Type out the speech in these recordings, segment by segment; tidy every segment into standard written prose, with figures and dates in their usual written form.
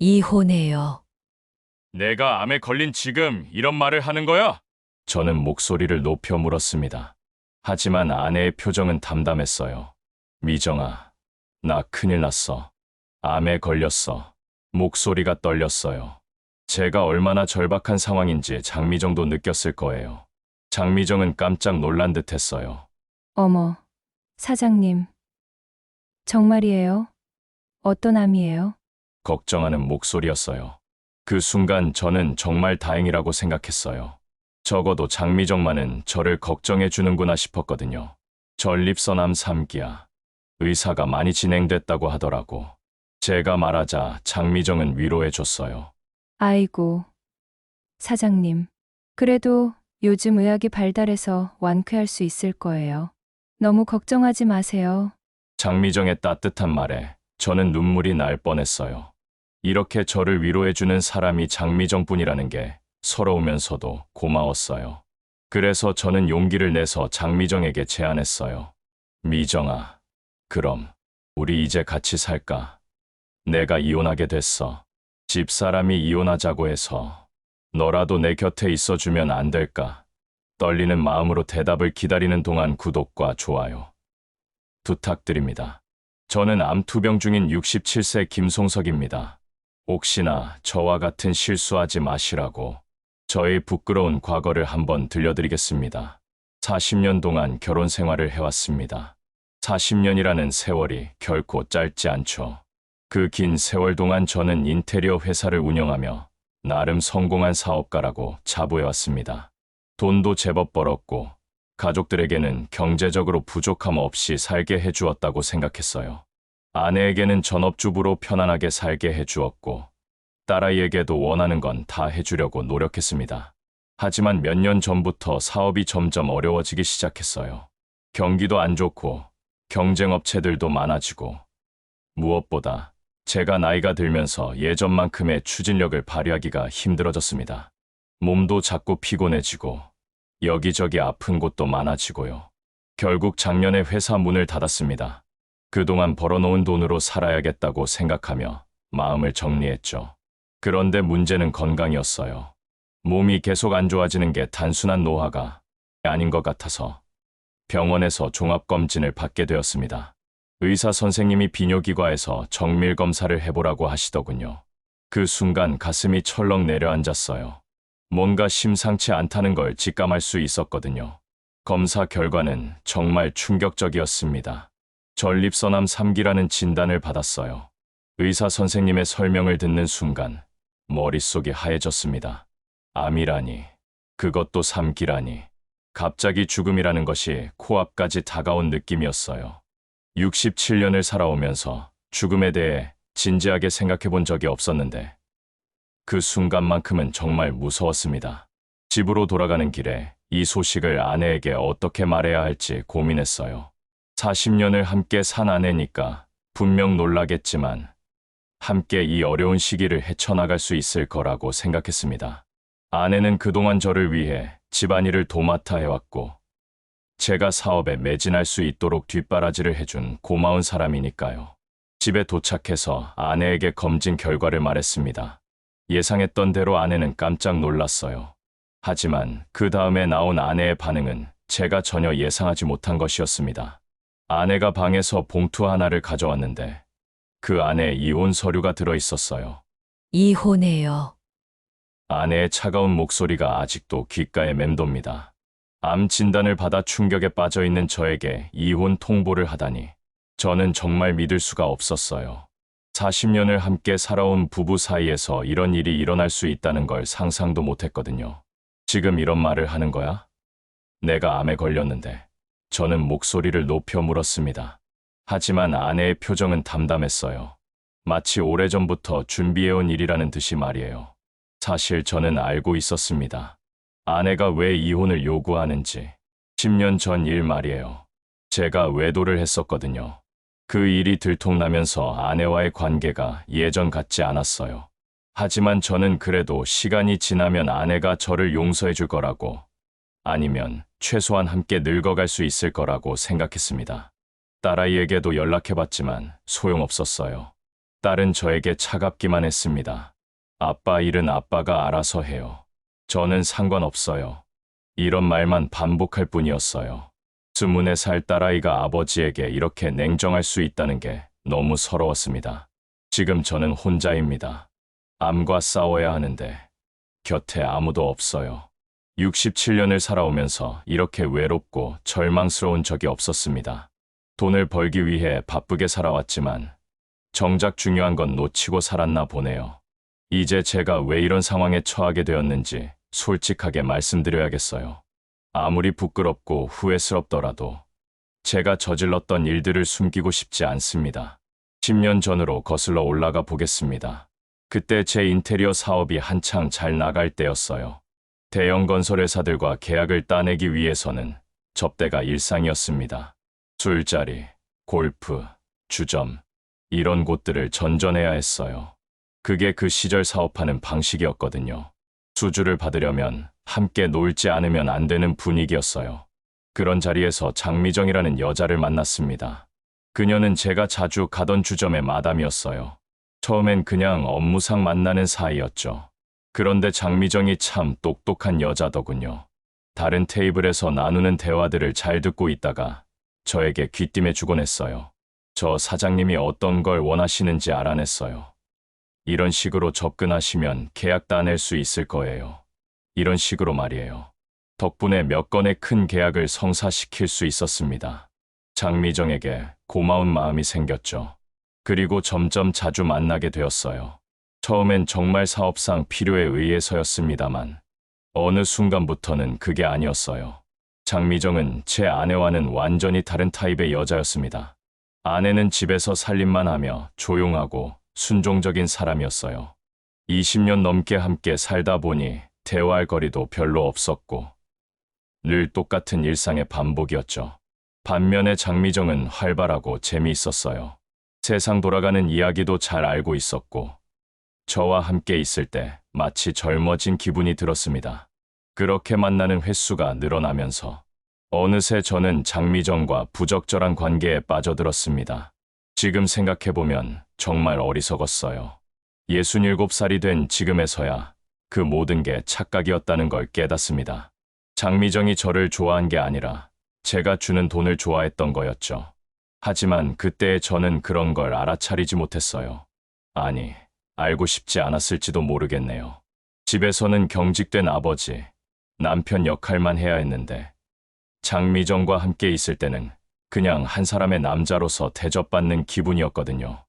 이혼해요. 내가 암에 걸린 지금 이런 말을 하는 거야? 저는 목소리를 높여 물었습니다. 하지만 아내의 표정은 담담했어요. 미정아, 나 큰일 났어. 암에 걸렸어. 목소리가 떨렸어요. 제가 얼마나 절박한 상황인지 장미정도 느꼈을 거예요. 장미정은 깜짝 놀란 듯 했어요. 어머, 사장님. 정말이에요? 어떤 암이에요? 걱정하는 목소리였어요. 그 순간 저는 정말 다행이라고 생각했어요. 적어도 장미정만은 저를 걱정해 주는구나 싶었거든요. 전립선암 3기야. 의사가 많이 진행됐다고 하더라고. 제가 말하자 장미정은 위로해 줬어요. 아이고, 사장님. 그래도 요즘 의학이 발달해서 완쾌할 수 있을 거예요. 너무 걱정하지 마세요. 장미정의 따뜻한 말에 저는 눈물이 날 뻔했어요. 이렇게 저를 위로해주는 사람이 장미정뿐이라는 게 서러우면서도 고마웠어요. 그래서 저는 용기를 내서 장미정에게 제안했어요. 미정아, 그럼 우리 이제 같이 살까? 내가 이혼하게 됐어. 집사람이 이혼하자고 해서 너라도 내 곁에 있어주면 안 될까? 떨리는 마음으로 대답을 기다리는 동안 구독과 좋아요 부탁드립니다. 저는 암투병 중인 67세 김송석입니다. 혹시나 저와 같은 실수하지 마시라고 저의 부끄러운 과거를 한번 들려드리겠습니다. 40년 동안 결혼 생활을 해왔습니다. 40년이라는 세월이 결코 짧지 않죠. 그 긴 세월 동안 저는 인테리어 회사를 운영하며 나름 성공한 사업가라고 자부해왔습니다. 돈도 제법 벌었고 가족들에게는 경제적으로 부족함 없이 살게 해주었다고 생각했어요. 아내에게는 전업주부로 편안하게 살게 해주었고 딸아이에게도 원하는 건 다 해주려고 노력했습니다. 하지만 몇 년 전부터 사업이 점점 어려워지기 시작했어요. 경기도 안 좋고 경쟁업체들도 많아지고 무엇보다 제가 나이가 들면서 예전만큼의 추진력을 발휘하기가 힘들어졌습니다. 몸도 자꾸 피곤해지고 여기저기 아픈 곳도 많아지고요. 결국 작년에 회사 문을 닫았습니다. 그동안 벌어놓은 돈으로 살아야겠다고 생각하며 마음을 정리했죠. 그런데 문제는 건강이었어요. 몸이 계속 안 좋아지는 게 단순한 노화가 아닌 것 같아서 병원에서 종합검진을 받게 되었습니다. 의사 선생님이 비뇨기과에서 정밀 검사를 해보라고 하시더군요. 그 순간 가슴이 철렁 내려앉았어요. 뭔가 심상치 않다는 걸 직감할 수 있었거든요. 검사 결과는 정말 충격적이었습니다. 전립선암 3기라는 진단을 받았어요. 의사 선생님의 설명을 듣는 순간 머릿속이 하얘졌습니다. 암이라니, 그것도 3기라니. 갑자기 죽음이라는 것이 코앞까지 다가온 느낌이었어요. 67년을 살아오면서 죽음에 대해 진지하게 생각해 본 적이 없었는데 그 순간만큼은 정말 무서웠습니다. 집으로 돌아가는 길에 이 소식을 아내에게 어떻게 말해야 할지 고민했어요. 40년을 함께 산 아내니까 분명 놀라겠지만 함께 이 어려운 시기를 헤쳐나갈 수 있을 거라고 생각했습니다. 아내는 그동안 저를 위해 집안일을 도맡아 해왔고 제가 사업에 매진할 수 있도록 뒷바라지를 해준 고마운 사람이니까요. 집에 도착해서 아내에게 검진 결과를 말했습니다. 예상했던 대로 아내는 깜짝 놀랐어요. 하지만 그 다음에 나온 아내의 반응은 제가 전혀 예상하지 못한 것이었습니다. 아내가 방에서 봉투 하나를 가져왔는데 그 안에 이혼 서류가 들어 있었어요. 이혼해요. 아내의 차가운 목소리가 아직도 귓가에 맴돕니다. 암 진단을 받아 충격에 빠져 있는 저에게 이혼 통보를 하다니 저는 정말 믿을 수가 없었어요. 40년을 함께 살아온 부부 사이에서 이런 일이 일어날 수 있다는 걸 상상도 못했거든요. 지금 이런 말을 하는 거야? 내가 암에 걸렸는데 저는 목소리를 높여 물었습니다. 하지만 아내의 표정은 담담했어요. 마치 오래전부터 준비해온 일이라는 듯이 말이에요. 사실 저는 알고 있었습니다. 아내가 왜 이혼을 요구하는지. 10년 전 일 말이에요. 제가 외도를 했었거든요. 그 일이 들통나면서 아내와의 관계가 예전 같지 않았어요. 하지만 저는 그래도 시간이 지나면 아내가 저를 용서해 줄 거라고, 아니면 최소한 함께 늙어갈 수 있을 거라고 생각했습니다. 딸아이에게도 연락해봤지만 소용없었어요. 딸은 저에게 차갑기만 했습니다. 아빠 일은 아빠가 알아서 해요. 저는 상관없어요. 이런 말만 반복할 뿐이었어요. 24살 딸아이가 아버지에게 이렇게 냉정할 수 있다는 게 너무 서러웠습니다. 지금 저는 혼자입니다. 암과 싸워야 하는데 곁에 아무도 없어요. 67년을 살아오면서 이렇게 외롭고 절망스러운 적이 없었습니다. 돈을 벌기 위해 바쁘게 살아왔지만 정작 중요한 건 놓치고 살았나 보네요. 이제 제가 왜 이런 상황에 처하게 되었는지 솔직하게 말씀드려야겠어요. 아무리 부끄럽고 후회스럽더라도 제가 저질렀던 일들을 숨기고 싶지 않습니다. 10년 전으로 거슬러 올라가 보겠습니다. 그때 제 인테리어 사업이 한창 잘 나갈 때였어요. 대형 건설회사들과 계약을 따내기 위해서는 접대가 일상이었습니다. 술자리, 골프, 주점, 이런 곳들을 전전해야 했어요. 그게 그 시절 사업하는 방식이었거든요. 수주를 받으려면 함께 놀지 않으면 안 되는 분위기였어요. 그런 자리에서 장미정이라는 여자를 만났습니다. 그녀는 제가 자주 가던 주점의 마담이었어요. 처음엔 그냥 업무상 만나는 사이였죠. 그런데 장미정이 참 똑똑한 여자더군요. 다른 테이블에서 나누는 대화들을 잘 듣고 있다가 저에게 귀띔해 주곤 했어요. 저 사장님이 어떤 걸 원하시는지 알아냈어요. 이런 식으로 접근하시면 계약 따낼 수 있을 거예요. 이런 식으로 말이에요. 덕분에 몇 건의 큰 계약을 성사시킬 수 있었습니다. 장미정에게 고마운 마음이 생겼죠. 그리고 점점 자주 만나게 되었어요. 처음엔 정말 사업상 필요에 의해서였습니다만 어느 순간부터는 그게 아니었어요. 장미정은 제 아내와는 완전히 다른 타입의 여자였습니다. 아내는 집에서 살림만 하며 조용하고 순종적인 사람이었어요. 20년 넘게 함께 살다 보니 대화할 거리도 별로 없었고 늘 똑같은 일상의 반복이었죠. 반면에 장미정은 활발하고 재미있었어요. 세상 돌아가는 이야기도 잘 알고 있었고 저와 함께 있을 때 마치 젊어진 기분이 들었습니다. 그렇게 만나는 횟수가 늘어나면서 어느새 저는 장미정과 부적절한 관계에 빠져들었습니다. 지금 생각해보면 정말 어리석었어요. 67살이 된 지금에서야 그 모든 게 착각이었다는 걸 깨닫습니다. 장미정이 저를 좋아한 게 아니라 제가 주는 돈을 좋아했던 거였죠. 하지만 그때의 저는 그런 걸 알아차리지 못했어요. 아니, 알고 싶지 않았을지도 모르겠네요. 집에서는 경직된 아버지, 남편 역할만 해야 했는데 장미정과 함께 있을 때는 그냥 한 사람의 남자로서 대접받는 기분이었거든요.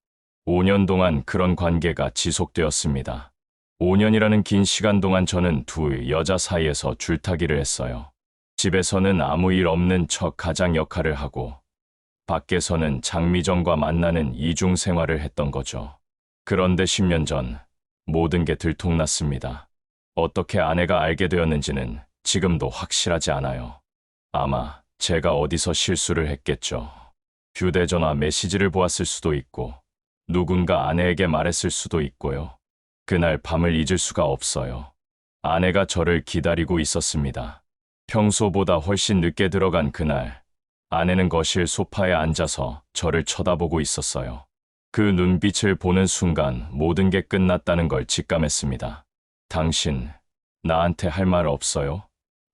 5년 동안 그런 관계가 지속되었습니다. 5년이라는 긴 시간 동안 저는 두 여자 사이에서 줄타기를 했어요. 집에서는 아무 일 없는 척 가장 역할을 하고 밖에서는 장미정과 만나는 이중 생활을 했던 거죠. 그런데 10년 전 모든 게 들통났습니다. 어떻게 아내가 알게 되었는지는 지금도 확실하지 않아요. 아마 제가 어디서 실수를 했겠죠. 휴대전화 메시지를 보았을 수도 있고 누군가 아내에게 말했을 수도 있고요. 그날 밤을 잊을 수가 없어요. 아내가 저를 기다리고 있었습니다. 평소보다 훨씬 늦게 들어간 그날, 아내는 거실 소파에 앉아서 저를 쳐다보고 있었어요. 그 눈빛을 보는 순간 모든 게 끝났다는 걸 직감했습니다. 당신, 나한테 할 말 없어요?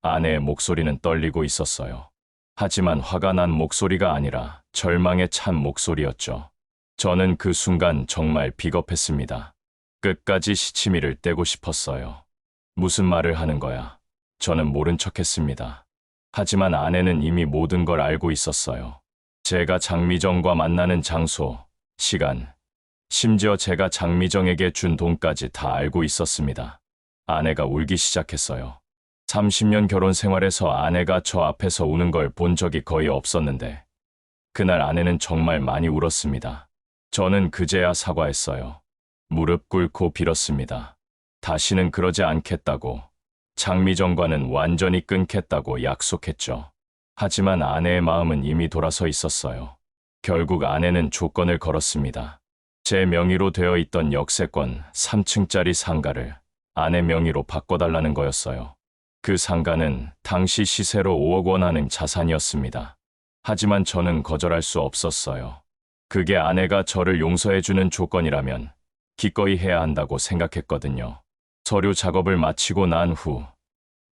아내의 목소리는 떨리고 있었어요. 하지만 화가 난 목소리가 아니라 절망에 찬 목소리였죠. 저는 그 순간 정말 비겁했습니다. 끝까지 시치미를 떼고 싶었어요. 무슨 말을 하는 거야? 저는 모른 척했습니다. 하지만 아내는 이미 모든 걸 알고 있었어요. 제가 장미정과 만나는 장소, 시간, 심지어 제가 장미정에게 준 돈까지 다 알고 있었습니다. 아내가 울기 시작했어요. 30년 결혼 생활에서 아내가 저 앞에서 우는 걸 본 적이 거의 없었는데 그날 아내는 정말 많이 울었습니다. 저는 그제야 사과했어요. 무릎 꿇고 빌었습니다. 다시는 그러지 않겠다고, 장미정과는 완전히 끊겠다고 약속했죠. 하지만 아내의 마음은 이미 돌아서 있었어요. 결국 아내는 조건을 걸었습니다. 제 명의로 되어 있던 역세권 3층짜리 상가를 아내 명의로 바꿔달라는 거였어요. 그 상가는 당시 시세로 5억 원 하는 자산이었습니다. 하지만 저는 거절할 수 없었어요. 그게 아내가 저를 용서해주는 조건이라면 기꺼이 해야 한다고 생각했거든요. 서류 작업을 마치고 난 후,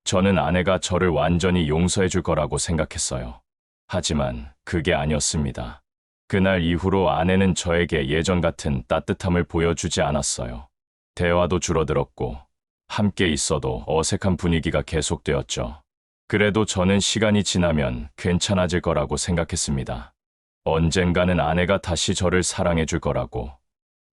저는 아내가 저를 완전히 용서해줄 거라고 생각했어요. 하지만 그게 아니었습니다. 그날 이후로 아내는 저에게 예전 같은 따뜻함을 보여주지 않았어요. 대화도 줄어들었고, 함께 있어도 어색한 분위기가 계속되었죠. 그래도 저는 시간이 지나면 괜찮아질 거라고 생각했습니다. 언젠가는 아내가 다시 저를 사랑해 줄 거라고,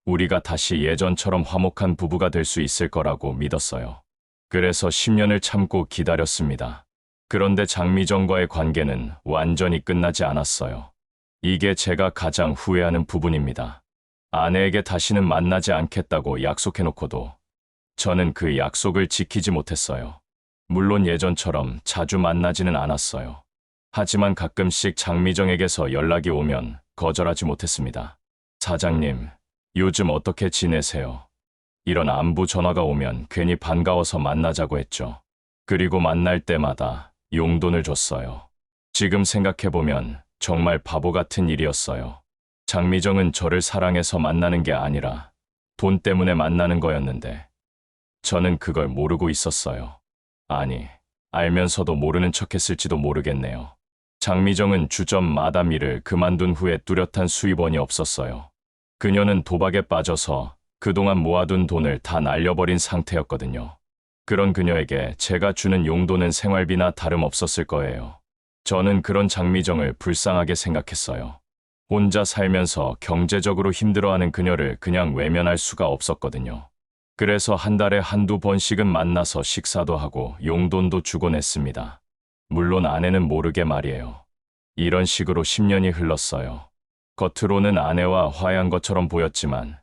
우리가 다시 예전처럼 화목한 부부가 될 수 있을 거라고 믿었어요. 그래서 10년을 참고 기다렸습니다. 그런데 장미정과의 관계는 완전히 끝나지 않았어요. 이게 제가 가장 후회하는 부분입니다. 아내에게 다시는 만나지 않겠다고 약속해놓고도 저는 그 약속을 지키지 못했어요. 물론 예전처럼 자주 만나지는 않았어요. 하지만 가끔씩 장미정에게서 연락이 오면 거절하지 못했습니다. 사장님, 요즘 어떻게 지내세요? 이런 안부 전화가 오면 괜히 반가워서 만나자고 했죠. 그리고 만날 때마다 용돈을 줬어요. 지금 생각해보면 정말 바보 같은 일이었어요. 장미정은 저를 사랑해서 만나는 게 아니라 돈 때문에 만나는 거였는데 저는 그걸 모르고 있었어요. 아니, 알면서도 모르는 척했을지도 모르겠네요. 장미정은 주점 마담 일을 그만둔 후에 뚜렷한 수입원이 없었어요. 그녀는 도박에 빠져서 그동안 모아둔 돈을 다 날려버린 상태였거든요. 그런 그녀에게 제가 주는 용돈은 생활비나 다름없었을 거예요. 저는 그런 장미정을 불쌍하게 생각했어요. 혼자 살면서 경제적으로 힘들어하는 그녀를 그냥 외면할 수가 없었거든요. 그래서 한 달에 한두 번씩은 만나서 식사도 하고 용돈도 주곤 했습니다. 물론 아내는 모르게 말이에요. 이런 식으로 10년이 흘렀어요. 겉으로는 아내와 화해한 것처럼 보였지만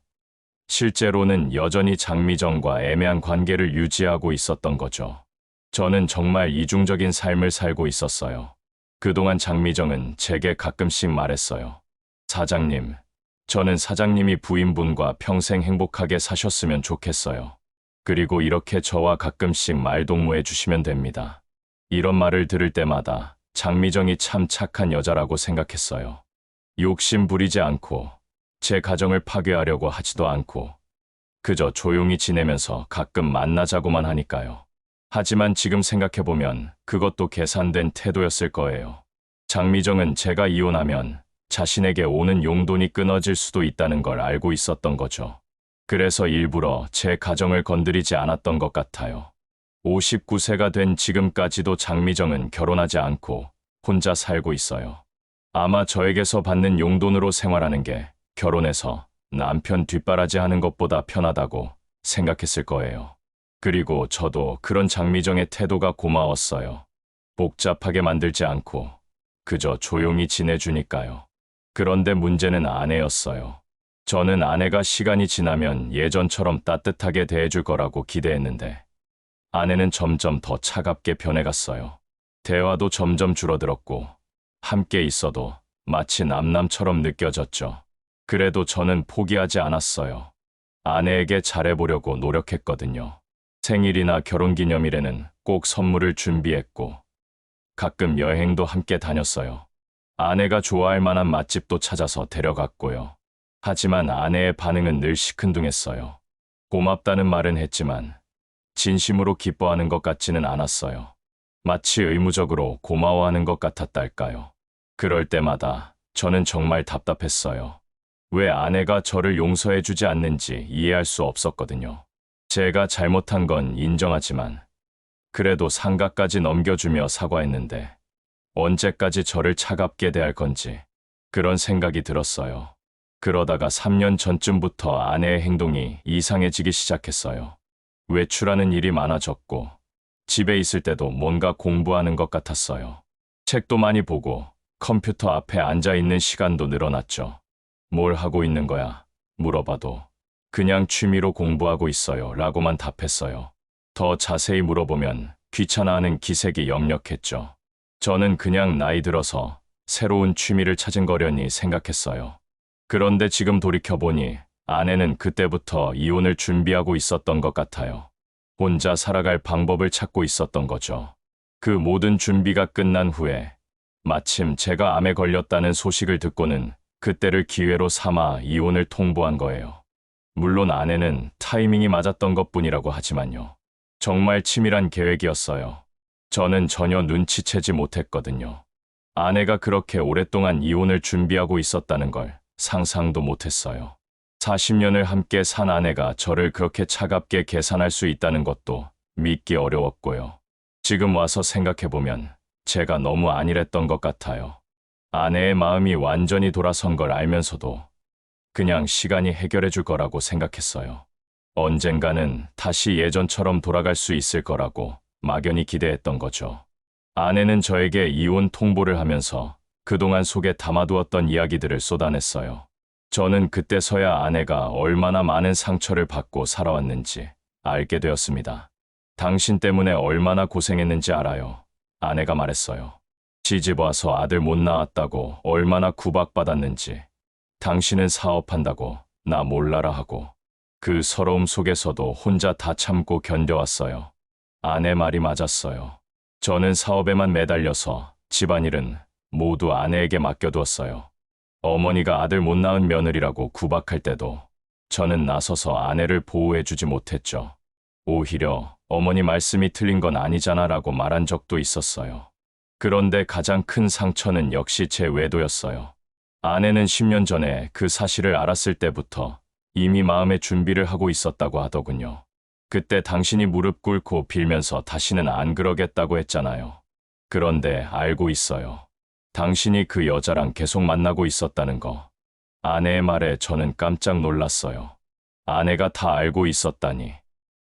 실제로는 여전히 장미정과 애매한 관계를 유지하고 있었던 거죠. 저는 정말 이중적인 삶을 살고 있었어요. 그동안 장미정은 제게 가끔씩 말했어요. 사장님, 저는 사장님이 부인분과 평생 행복하게 사셨으면 좋겠어요. 그리고 이렇게 저와 가끔씩 말동무해 주시면 됩니다. 이런 말을 들을 때마다 장미정이 참 착한 여자라고 생각했어요. 욕심 부리지 않고 제 가정을 파괴하려고 하지도 않고 그저 조용히 지내면서 가끔 만나자고만 하니까요. 하지만 지금 생각해보면 그것도 계산된 태도였을 거예요. 장미정은 제가 이혼하면 자신에게 오는 용돈이 끊어질 수도 있다는 걸 알고 있었던 거죠. 그래서 일부러 제 가정을 건드리지 않았던 것 같아요. 59세가 된 지금까지도 장미정은 결혼하지 않고 혼자 살고 있어요. 아마 저에게서 받는 용돈으로 생활하는 게 결혼해서 남편 뒷바라지 하는 것보다 편하다고 생각했을 거예요. 그리고 저도 그런 장미정의 태도가 고마웠어요. 복잡하게 만들지 않고 그저 조용히 지내주니까요. 그런데 문제는 아내였어요. 저는 아내가 시간이 지나면 예전처럼 따뜻하게 대해줄 거라고 기대했는데 아내는 점점 더 차갑게 변해갔어요. 대화도 점점 줄어들었고 함께 있어도 마치 남남처럼 느껴졌죠. 그래도 저는 포기하지 않았어요. 아내에게 잘해보려고 노력했거든요. 생일이나 결혼기념일에는 꼭 선물을 준비했고 가끔 여행도 함께 다녔어요. 아내가 좋아할 만한 맛집도 찾아서 데려갔고요. 하지만 아내의 반응은 늘 시큰둥했어요. 고맙다는 말은 했지만 진심으로 기뻐하는 것 같지는 않았어요. 마치 의무적으로 고마워하는 것 같았달까요. 그럴 때마다 저는 정말 답답했어요. 왜 아내가 저를 용서해주지 않는지 이해할 수 없었거든요. 제가 잘못한 건 인정하지만 그래도 상가까지 넘겨주며 사과했는데 언제까지 저를 차갑게 대할 건지 그런 생각이 들었어요. 그러다가 3년 전쯤부터 아내의 행동이 이상해지기 시작했어요. 외출하는 일이 많아졌고 집에 있을 때도 뭔가 공부하는 것 같았어요. 책도 많이 보고 컴퓨터 앞에 앉아있는 시간도 늘어났죠. 뭘 하고 있는 거야? 물어봐도 그냥 취미로 공부하고 있어요 라고만 답했어요. 더 자세히 물어보면 귀찮아하는 기색이 역력했죠. 저는 그냥 나이 들어서 새로운 취미를 찾은 거려니 생각했어요. 그런데 지금 돌이켜보니 아내는 그때부터 이혼을 준비하고 있었던 것 같아요. 혼자 살아갈 방법을 찾고 있었던 거죠. 그 모든 준비가 끝난 후에 마침 제가 암에 걸렸다는 소식을 듣고는 그때를 기회로 삼아 이혼을 통보한 거예요. 물론 아내는 타이밍이 맞았던 것뿐이라고 하지만요. 정말 치밀한 계획이었어요. 저는 전혀 눈치채지 못했거든요. 아내가 그렇게 오랫동안 이혼을 준비하고 있었다는 걸 상상도 못했어요. 40년을 함께 산 아내가 저를 그렇게 차갑게 계산할 수 있다는 것도 믿기 어려웠고요. 지금 와서 생각해보면 제가 너무 안일했던 것 같아요. 아내의 마음이 완전히 돌아선 걸 알면서도 그냥 시간이 해결해 줄 거라고 생각했어요. 언젠가는 다시 예전처럼 돌아갈 수 있을 거라고 막연히 기대했던 거죠. 아내는 저에게 이혼 통보를 하면서 그동안 속에 담아두었던 이야기들을 쏟아냈어요. 저는 그때서야 아내가 얼마나 많은 상처를 받고 살아왔는지 알게 되었습니다. 당신 때문에 얼마나 고생했는지 알아요. 아내가 말했어요. 시집 와서 아들 못 낳았다고 얼마나 구박받았는지. 당신은 사업한다고 나 몰라라 하고. 그 서러움 속에서도 혼자 다 참고 견뎌왔어요. 아내 말이 맞았어요. 저는 사업에만 매달려서 집안일은 모두 아내에게 맡겨두었어요. 어머니가 아들 못 낳은 며느리라고 구박할 때도 저는 나서서 아내를 보호해주지 못했죠. 오히려 어머니 말씀이 틀린 건 아니잖아 라고 말한 적도 있었어요. 그런데 가장 큰 상처는 역시 제 외도였어요. 아내는 10년 전에 그 사실을 알았을 때부터 이미 마음의 준비를 하고 있었다고 하더군요. 그때 당신이 무릎 꿇고 빌면서 다시는 안 그러겠다고 했잖아요. 그런데 알고 있어요. 당신이 그 여자랑 계속 만나고 있었다는 거. 아내의 말에 저는 깜짝 놀랐어요. 아내가 다 알고 있었다니.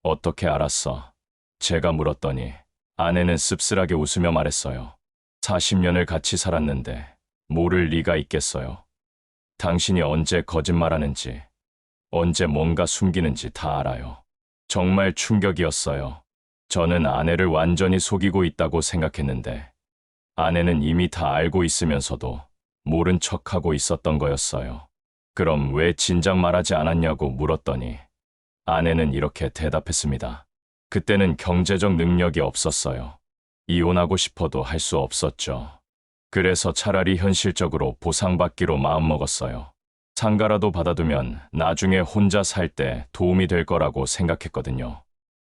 어떻게 알았어? 제가 물었더니 아내는 씁쓸하게 웃으며 말했어요. 40년을 같이 살았는데 모를 리가 있겠어요. 당신이 언제 거짓말하는지, 언제 뭔가 숨기는지 다 알아요. 정말 충격이었어요. 저는 아내를 완전히 속이고 있다고 생각했는데 아내는 이미 다 알고 있으면서도 모른 척하고 있었던 거였어요. 그럼 왜 진작 말하지 않았냐고 물었더니 아내는 이렇게 대답했습니다. 그때는 경제적 능력이 없었어요. 이혼하고 싶어도 할 수 없었죠. 그래서 차라리 현실적으로 보상받기로 마음먹었어요. 상가라도 받아두면 나중에 혼자 살 때 도움이 될 거라고 생각했거든요.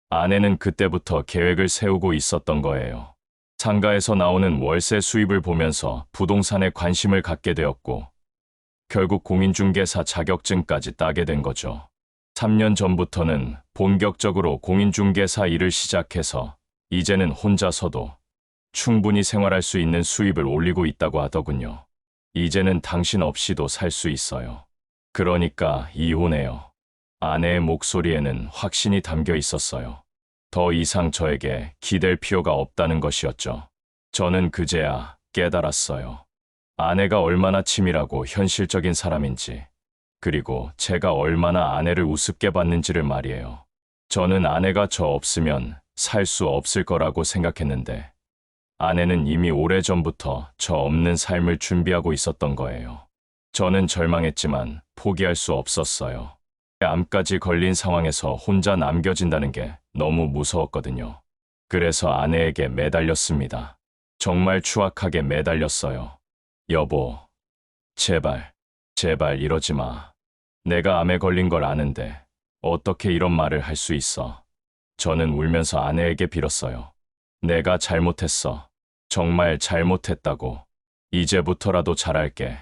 아내는 그때부터 계획을 세우고 있었던 거예요. 상가에서 나오는 월세 수입을 보면서 부동산에 관심을 갖게 되었고 결국 공인중개사 자격증까지 따게 된 거죠. 3년 전부터는 본격적으로 공인중개사 일을 시작해서 이제는 혼자서도 충분히 생활할 수 있는 수입을 올리고 있다고 하더군요. 이제는 당신 없이도 살 수 있어요. 그러니까 이혼해요. 아내의 목소리에는 확신이 담겨 있었어요. 더 이상 저에게 기댈 필요가 없다는 것이었죠. 저는 그제야 깨달았어요. 아내가 얼마나 치밀하고 현실적인 사람인지, 그리고 제가 얼마나 아내를 우습게 봤는지를 말이에요. 저는 아내가 저 없으면 살 수 없을 거라고 생각했는데 아내는 이미 오래전부터 저 없는 삶을 준비하고 있었던 거예요. 저는 절망했지만 포기할 수 없었어요. 암까지 걸린 상황에서 혼자 남겨진다는 게 너무 무서웠거든요. 그래서 아내에게 매달렸습니다. 정말 추악하게 매달렸어요. 여보, 제발, 제발 이러지 마. 내가 암에 걸린 걸 아는데 어떻게 이런 말을 할 수 있어? 저는 울면서 아내에게 빌었어요. 내가 잘못했어. 정말 잘못했다고. 이제부터라도 잘할게.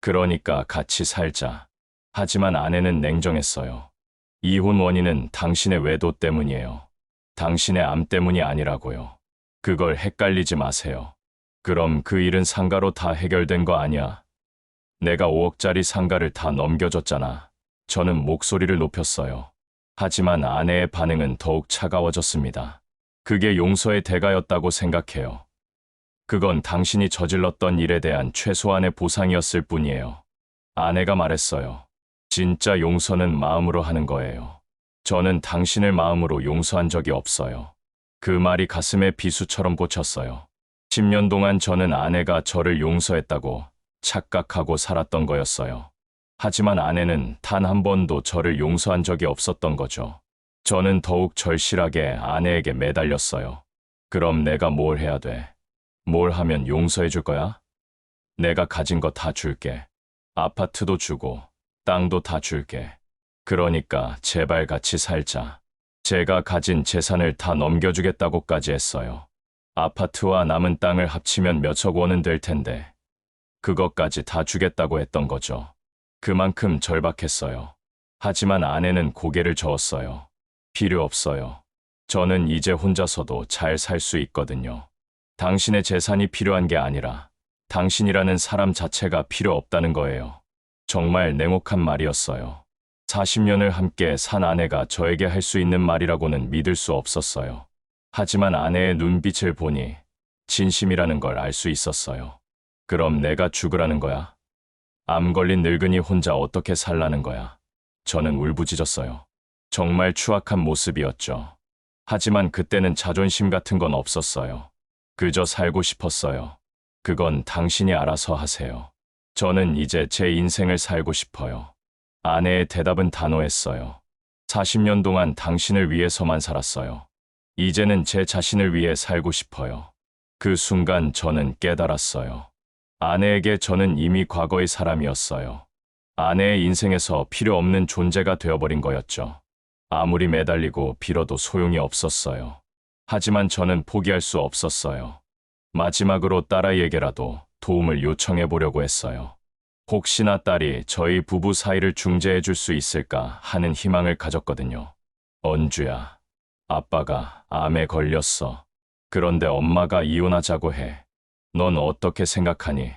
그러니까 같이 살자. 하지만 아내는 냉정했어요. 이혼 원인은 당신의 외도 때문이에요. 당신의 암 때문이 아니라고요. 그걸 헷갈리지 마세요. 그럼 그 일은 상가로 다 해결된 거 아니야? 내가 5억짜리 상가를 다 넘겨줬잖아. 저는 목소리를 높였어요. 하지만 아내의 반응은 더욱 차가워졌습니다. 그게 용서의 대가였다고 생각해요. 그건 당신이 저질렀던 일에 대한 최소한의 보상이었을 뿐이에요. 아내가 말했어요. 진짜 용서는 마음으로 하는 거예요. 저는 당신을 마음으로 용서한 적이 없어요. 그 말이 가슴에 비수처럼 꽂혔어요. 10년 동안 저는 아내가 저를 용서했다고 착각하고 살았던 거였어요. 하지만 아내는 단 한 번도 저를 용서한 적이 없었던 거죠. 저는 더욱 절실하게 아내에게 매달렸어요. 그럼 내가 뭘 해야 돼? 뭘 하면 용서해 줄 거야? 내가 가진 거 다 줄게. 아파트도 주고 땅도 다 줄게. 그러니까 제발 같이 살자. 제가 가진 재산을 다 넘겨주겠다고까지 했어요. 아파트와 남은 땅을 합치면 몇억 원은 될 텐데 그것까지 다 주겠다고 했던 거죠. 그만큼 절박했어요. 하지만 아내는 고개를 저었어요. 필요 없어요. 저는 이제 혼자서도 잘 살 수 있거든요. 당신의 재산이 필요한 게 아니라 당신이라는 사람 자체가 필요 없다는 거예요. 정말 냉혹한 말이었어요. 40년을 함께 산 아내가 저에게 할 수 있는 말이라고는 믿을 수 없었어요. 하지만 아내의 눈빛을 보니 진심이라는 걸 알 수 있었어요. 그럼 내가 죽으라는 거야? 암 걸린 늙은이 혼자 어떻게 살라는 거야? 저는 울부짖었어요. 정말 추악한 모습이었죠. 하지만 그때는 자존심 같은 건 없었어요. 그저 살고 싶었어요. 그건 당신이 알아서 하세요. 저는 이제 제 인생을 살고 싶어요. 아내의 대답은 단호했어요. 40년 동안 당신을 위해서만 살았어요. 이제는 제 자신을 위해 살고 싶어요. 그 순간 저는 깨달았어요. 아내에게 저는 이미 과거의 사람이었어요. 아내의 인생에서 필요 없는 존재가 되어버린 거였죠. 아무리 매달리고 빌어도 소용이 없었어요. 하지만 저는 포기할 수 없었어요. 마지막으로 딸아이에게라도 도움을 요청해 보려고 했어요. 혹시나 딸이 저희 부부 사이를 중재해 줄 수 있을까 하는 희망을 가졌거든요. 언주야, 아빠가 암에 걸렸어. 그런데 엄마가 이혼하자고 해. 넌 어떻게 생각하니?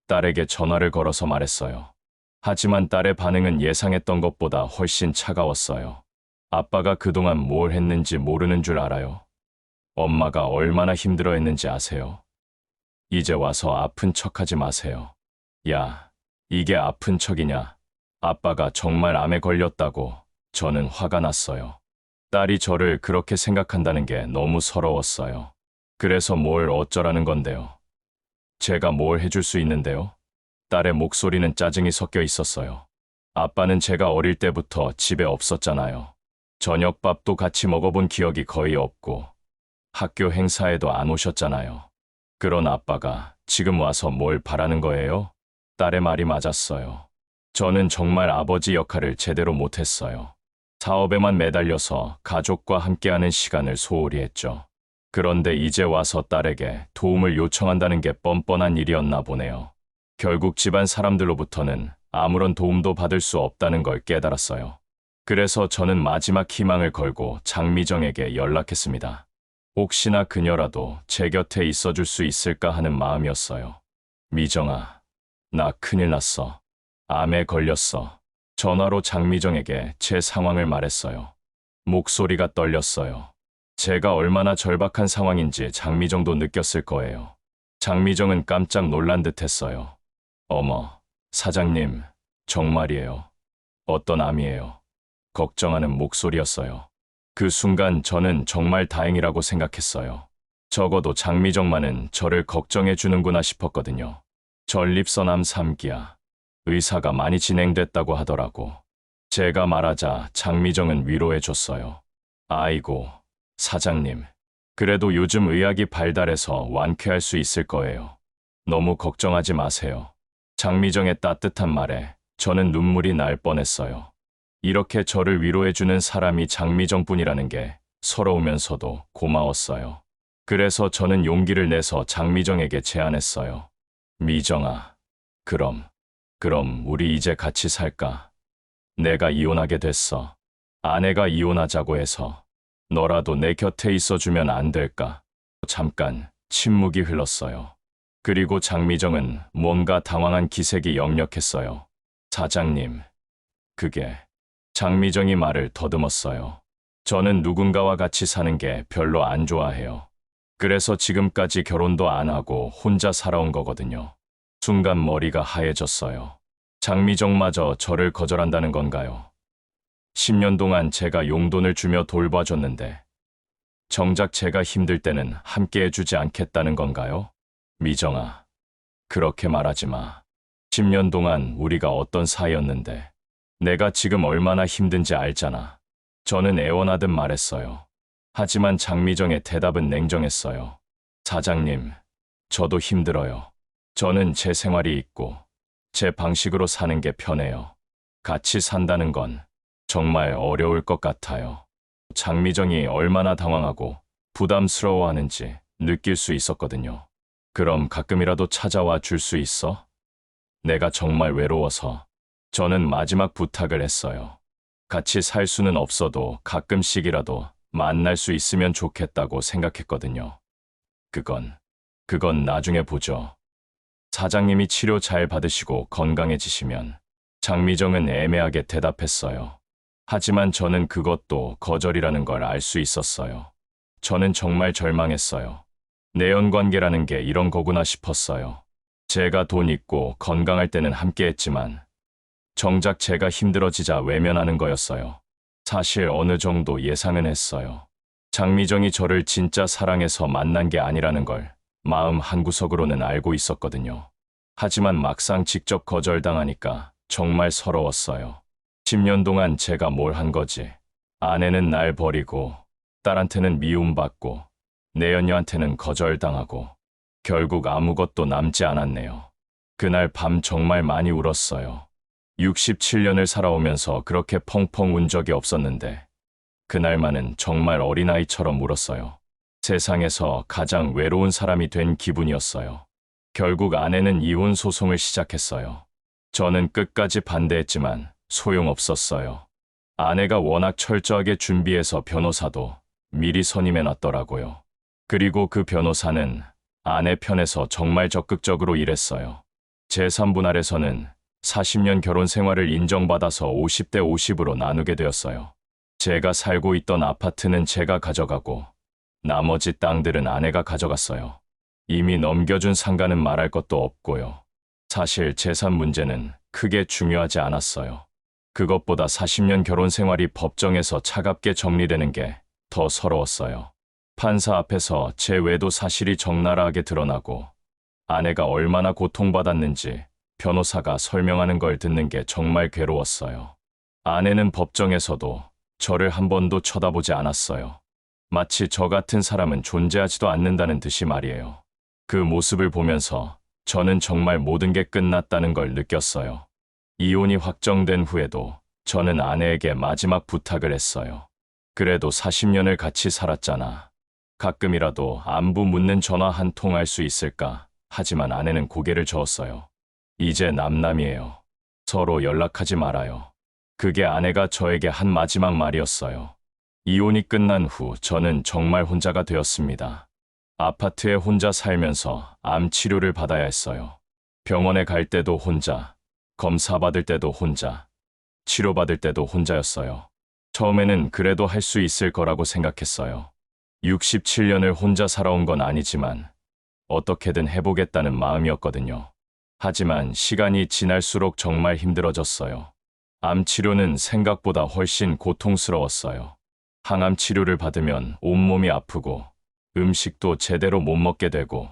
딸에게 전화를 걸어서 말했어요. 하지만 딸의 반응은 예상했던 것보다 훨씬 차가웠어요. 아빠가 그동안 뭘 했는지 모르는 줄 알아요? 엄마가 얼마나 힘들어했는지 아세요? 이제 와서 아픈 척하지 마세요. 야, 이게 아픈 척이냐? 아빠가 정말 암에 걸렸다고. 저는 화가 났어요. 딸이 저를 그렇게 생각한다는 게 너무 서러웠어요. 그래서 뭘 어쩌라는 건데요? 제가 뭘 해줄 수 있는데요? 딸의 목소리는 짜증이 섞여 있었어요. 아빠는 제가 어릴 때부터 집에 없었잖아요. 저녁밥도 같이 먹어본 기억이 거의 없고 학교 행사에도 안 오셨잖아요. 그런 아빠가 지금 와서 뭘 바라는 거예요? 딸의 말이 맞았어요. 저는 정말 아버지 역할을 제대로 못했어요. 사업에만 매달려서 가족과 함께하는 시간을 소홀히 했죠. 그런데 이제 와서 딸에게 도움을 요청한다는 게 뻔뻔한 일이었나 보네요. 결국 집안 사람들로부터는 아무런 도움도 받을 수 없다는 걸 깨달았어요. 그래서 저는 마지막 희망을 걸고 장미정에게 연락했습니다. 혹시나 그녀라도 제 곁에 있어줄 수 있을까 하는 마음이었어요. 미정아, 나 큰일 났어. 암에 걸렸어. 전화로 장미정에게 제 상황을 말했어요. 목소리가 떨렸어요. 제가 얼마나 절박한 상황인지 장미정도 느꼈을 거예요. 장미정은 깜짝 놀란 듯 했어요. 어머, 사장님, 정말이에요. 어떤 암이에요? 걱정하는 목소리였어요. 그 순간 저는 정말 다행이라고 생각했어요. 적어도 장미정만은 저를 걱정해 주는구나 싶었거든요. 전립선암 3기야. 의사가 많이 진행됐다고 하더라고. 제가 말하자 장미정은 위로해 줬어요. 아이고, 사장님. 그래도 요즘 의학이 발달해서 완쾌할 수 있을 거예요. 너무 걱정하지 마세요. 장미정의 따뜻한 말에 저는 눈물이 날 뻔했어요. 이렇게 저를 위로해주는 사람이 장미정뿐이라는 게 서러우면서도 고마웠어요. 그래서 저는 용기를 내서 장미정에게 제안했어요. 미정아, 그럼 우리 이제 같이 살까? 내가 이혼하게 됐어. 아내가 이혼하자고 해서 너라도 내 곁에 있어주면 안 될까? 잠깐 침묵이 흘렀어요. 그리고 장미정은 뭔가 당황한 기색이 역력했어요. 사장님, 그게... 장미정이 말을 더듬었어요. 저는 누군가와 같이 사는 게 별로 안 좋아해요. 그래서 지금까지 결혼도 안 하고 혼자 살아온 거거든요. 순간 머리가 하얘졌어요. 장미정마저 저를 거절한다는 건가요? 10년 동안 제가 용돈을 주며 돌봐줬는데 정작 제가 힘들 때는 함께 해주지 않겠다는 건가요? 미정아, 그렇게 말하지 마. 10년 동안 우리가 어떤 사이였는데 내가 지금 얼마나 힘든지 알잖아. 저는 애원하듯 말했어요. 하지만 장미정의 대답은 냉정했어요. 사장님, 저도 힘들어요. 저는 제 생활이 있고 제 방식으로 사는 게 편해요. 같이 산다는 건 정말 어려울 것 같아요. 장미정이 얼마나 당황하고 부담스러워하는지 느낄 수 있었거든요. 그럼 가끔이라도 찾아와 줄 수 있어? 내가 정말 외로워서. 저는 마지막 부탁을 했어요. 같이 살 수는 없어도 가끔씩이라도 만날 수 있으면 좋겠다고 생각했거든요. 그건 나중에 보죠. 사장님이 치료 잘 받으시고 건강해지시면. 장미정은 애매하게 대답했어요. 하지만 저는 그것도 거절이라는 걸 알 수 있었어요. 저는 정말 절망했어요. 내연관계라는 게 이런 거구나 싶었어요. 제가 돈 있고 건강할 때는 함께 했지만 정작 제가 힘들어지자 외면하는 거였어요. 사실 어느 정도 예상은 했어요. 장미정이 저를 진짜 사랑해서 만난 게 아니라는 걸 마음 한구석으로는 알고 있었거든요. 하지만 막상 직접 거절당하니까 정말 서러웠어요. 10년 동안 제가 뭘 한 거지. 아내는 날 버리고, 딸한테는 미움받고, 내연녀한테는 거절당하고, 결국 아무것도 남지 않았네요. 그날 밤 정말 많이 울었어요. 67년을 살아오면서 그렇게 펑펑 운 적이 없었는데, 그날만은 정말 어린아이처럼 울었어요. 세상에서 가장 외로운 사람이 된 기분이었어요. 결국 아내는 이혼 소송을 시작했어요. 저는 끝까지 반대했지만 소용없었어요. 아내가 워낙 철저하게 준비해서 변호사도 미리 선임해놨더라고요. 그리고 그 변호사는 아내 편에서 정말 적극적으로 일했어요. 제3분할에서는 40년 결혼 생활을 인정받아서 50대 50으로 나누게 되었어요. 제가 살고 있던 아파트는 제가 가져가고 나머지 땅들은 아내가 가져갔어요. 이미 넘겨준 상가는 말할 것도 없고요. 사실 재산 문제는 크게 중요하지 않았어요. 그것보다 40년 결혼 생활이 법정에서 차갑게 정리되는 게 더 서러웠어요. 판사 앞에서 제 외도 사실이 적나라하게 드러나고 아내가 얼마나 고통받았는지 변호사가 설명하는 걸 듣는 게 정말 괴로웠어요. 아내는 법정에서도 저를 한 번도 쳐다보지 않았어요. 마치 저 같은 사람은 존재하지도 않는다는 듯이 말이에요. 그 모습을 보면서 저는 정말 모든 게 끝났다는 걸 느꼈어요. 이혼이 확정된 후에도 저는 아내에게 마지막 부탁을 했어요. 그래도 40년을 같이 살았잖아. 가끔이라도 안부 묻는 전화 한 통 할 수 있을까? 하지만 아내는 고개를 저었어요. 이제 남남이에요. 서로 연락하지 말아요. 그게 아내가 저에게 한 마지막 말이었어요. 이혼이 끝난 후 저는 정말 혼자가 되었습니다. 아파트에 혼자 살면서 암 치료를 받아야 했어요. 병원에 갈 때도 혼자, 검사 받을 때도 혼자, 치료받을 때도 혼자였어요. 처음에는 그래도 할 수 있을 거라고 생각했어요. 67년을 혼자 살아온 건 아니지만 어떻게든 해보겠다는 마음이었거든요. 하지만 시간이 지날수록 정말 힘들어졌어요. 암 치료는 생각보다 훨씬 고통스러웠어요. 항암 치료를 받으면 온몸이 아프고 음식도 제대로 못 먹게 되고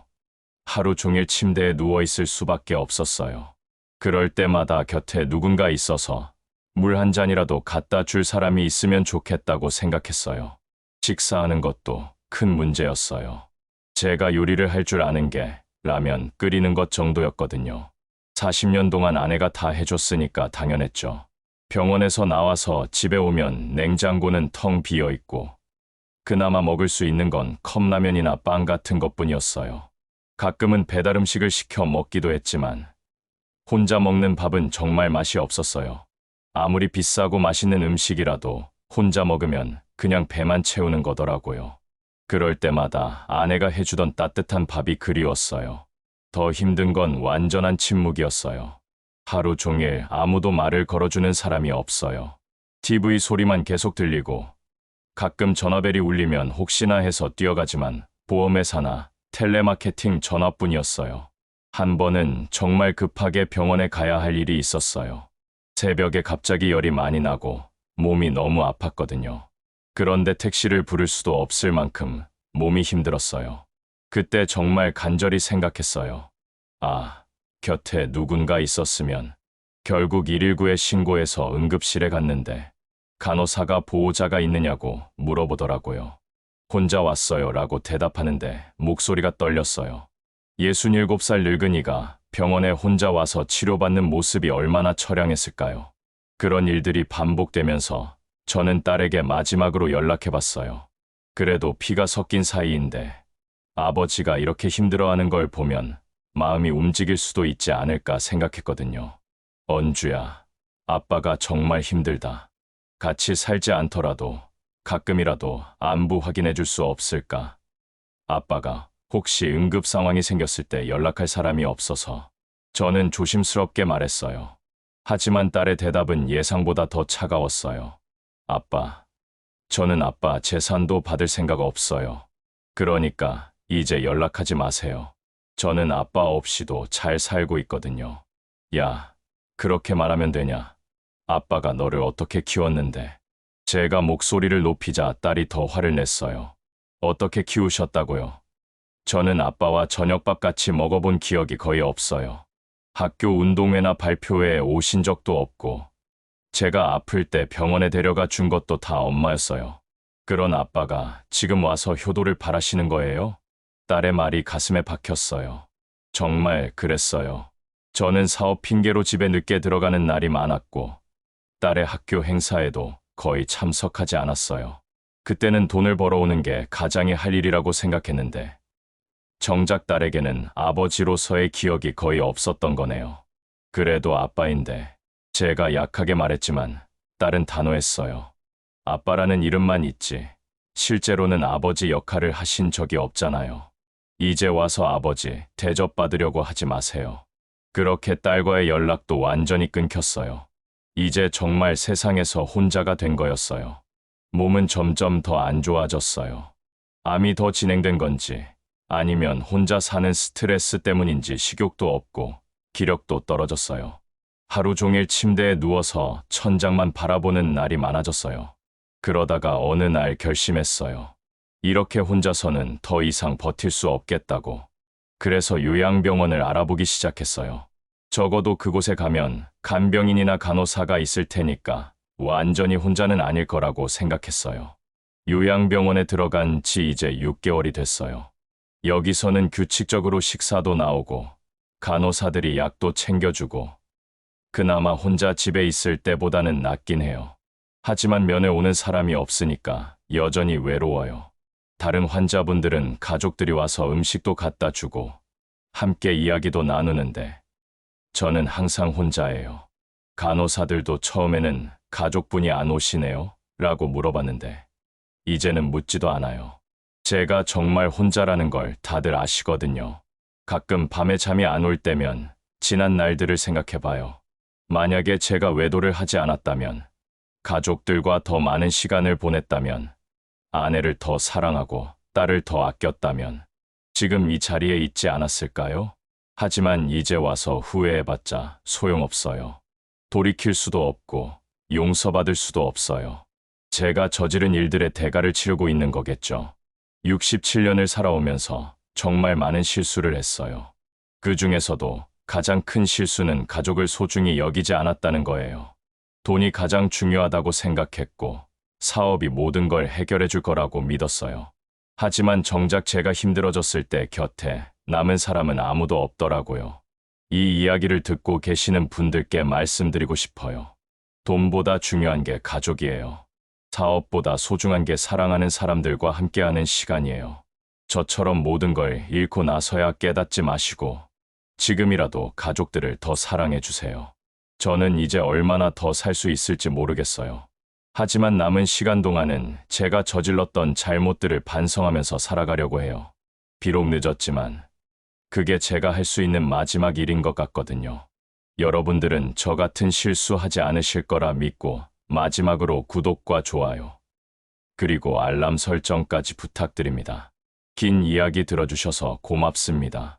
하루 종일 침대에 누워있을 수밖에 없었어요. 그럴 때마다 곁에 누군가 있어서 물 한 잔이라도 갖다 줄 사람이 있으면 좋겠다고 생각했어요. 식사하는 것도 큰 문제였어요. 제가 요리를 할 줄 아는 게 라면 끓이는 것 정도였거든요. 40년 동안 아내가 다 해줬으니까 당연했죠. 병원에서 나와서 집에 오면 냉장고는 텅 비어 있고 그나마 먹을 수 있는 건 컵라면이나 빵 같은 것뿐이었어요. 가끔은 배달 음식을 시켜 먹기도 했지만 혼자 먹는 밥은 정말 맛이 없었어요. 아무리 비싸고 맛있는 음식이라도 혼자 먹으면 그냥 배만 채우는 거더라고요. 그럴 때마다 아내가 해주던 따뜻한 밥이 그리웠어요. 더 힘든 건 완전한 침묵이었어요. 하루 종일 아무도 말을 걸어주는 사람이 없어요. TV 소리만 계속 들리고 가끔 전화벨이 울리면 혹시나 해서 뛰어가지만 보험회사나 텔레마케팅 전화뿐이었어요. 한 번은 정말 급하게 병원에 가야 할 일이 있었어요. 새벽에 갑자기 열이 많이 나고 몸이 너무 아팠거든요. 그런데 택시를 부를 수도 없을 만큼 몸이 힘들었어요. 그때 정말 간절히 생각했어요. 아, 곁에 누군가 있었으면. 결국 119에 신고해서 응급실에 갔는데 간호사가 보호자가 있느냐고 물어보더라고요. 혼자 왔어요 라고 대답하는데 목소리가 떨렸어요. 67살 늙은이가 병원에 혼자 와서 치료받는 모습이 얼마나 처량했을까요? 그런 일들이 반복되면서 저는 딸에게 마지막으로 연락해봤어요. 그래도 피가 섞인 사이인데 아버지가 이렇게 힘들어하는 걸 보면 마음이 움직일 수도 있지 않을까 생각했거든요. 언주야, 아빠가 정말 힘들다. 같이 살지 않더라도 가끔이라도 안부 확인해 줄 수 없을까? 아빠가 혹시 응급 상황이 생겼을 때 연락할 사람이 없어서 저는 조심스럽게 말했어요. 하지만 딸의 대답은 예상보다 더 차가웠어요. 아빠, 저는 아빠 재산도 받을 생각 없어요. 그러니까 이제 연락하지 마세요. 저는 아빠 없이도 잘 살고 있거든요. 야, 그렇게 말하면 되냐? 아빠가 너를 어떻게 키웠는데. 제가 목소리를 높이자 딸이 더 화를 냈어요. 어떻게 키우셨다고요? 저는 아빠와 저녁밥 같이 먹어본 기억이 거의 없어요. 학교 운동회나 발표회에 오신 적도 없고, 제가 아플 때 병원에 데려가 준 것도 다 엄마였어요. 그런 아빠가 지금 와서 효도를 바라시는 거예요? 딸의 말이 가슴에 박혔어요. 정말 그랬어요. 저는 사업 핑계로 집에 늦게 들어가는 날이 많았고, 딸의 학교 행사에도 거의 참석하지 않았어요. 그때는 돈을 벌어오는 게 가장이 할 일이라고 생각했는데, 정작 딸에게는 아버지로서의 기억이 거의 없었던 거네요. 그래도 아빠인데, 제가 약하게 말했지만 딸은 단호했어요. 아빠라는 이름만 있지, 실제로는 아버지 역할을 하신 적이 없잖아요. 이제 와서 아버지 대접받으려고 하지 마세요. 그렇게 딸과의 연락도 완전히 끊겼어요. 이제 정말 세상에서 혼자가 된 거였어요. 몸은 점점 더 안 좋아졌어요. 암이 더 진행된 건지 아니면 혼자 사는 스트레스 때문인지 식욕도 없고 기력도 떨어졌어요. 하루 종일 침대에 누워서 천장만 바라보는 날이 많아졌어요. 그러다가 어느 날 결심했어요. 이렇게 혼자서는 더 이상 버틸 수 없겠다고. 그래서 요양병원을 알아보기 시작했어요. 적어도 그곳에 가면 간병인이나 간호사가 있을 테니까 완전히 혼자는 아닐 거라고 생각했어요. 요양병원에 들어간 지 이제 6개월이 됐어요. 여기서는 규칙적으로 식사도 나오고 간호사들이 약도 챙겨주고 그나마 혼자 집에 있을 때보다는 낫긴 해요. 하지만 면회 오는 사람이 없으니까 여전히 외로워요. 다른 환자분들은 가족들이 와서 음식도 갖다 주고 함께 이야기도 나누는데 저는 항상 혼자예요. 간호사들도 처음에는 가족분이 안 오시네요? 라고 물어봤는데 이제는 묻지도 않아요. 제가 정말 혼자라는 걸 다들 아시거든요. 가끔 밤에 잠이 안 올 때면 지난 날들을 생각해봐요. 만약에 제가 외도를 하지 않았다면, 가족들과 더 많은 시간을 보냈다면, 아내를 더 사랑하고 딸을 더 아꼈다면 지금 이 자리에 있지 않았을까요? 하지만 이제 와서 후회해봤자 소용없어요. 돌이킬 수도 없고 용서받을 수도 없어요. 제가 저지른 일들의 대가를 치르고 있는 거겠죠. 67년을 살아오면서 정말 많은 실수를 했어요. 그 중에서도 가장 큰 실수는 가족을 소중히 여기지 않았다는 거예요. 돈이 가장 중요하다고 생각했고 사업이 모든 걸 해결해 줄 거라고 믿었어요. 하지만 정작 제가 힘들어졌을 때 곁에 남은 사람은 아무도 없더라고요. 이 이야기를 듣고 계시는 분들께 말씀드리고 싶어요. 돈보다 중요한 게 가족이에요. 사업보다 소중한 게 사랑하는 사람들과 함께하는 시간이에요. 저처럼 모든 걸 잃고 나서야 깨닫지 마시고 지금이라도 가족들을 더 사랑해 주세요. 저는 이제 얼마나 더 살 수 있을지 모르겠어요. 하지만 남은 시간 동안은 제가 저질렀던 잘못들을 반성하면서 살아가려고 해요. 비록 늦었지만 그게 제가 할 수 있는 마지막 일인 것 같거든요. 여러분들은 저 같은 실수하지 않으실 거라 믿고 마지막으로 구독과 좋아요, 그리고 알람 설정까지 부탁드립니다. 긴 이야기 들어주셔서 고맙습니다.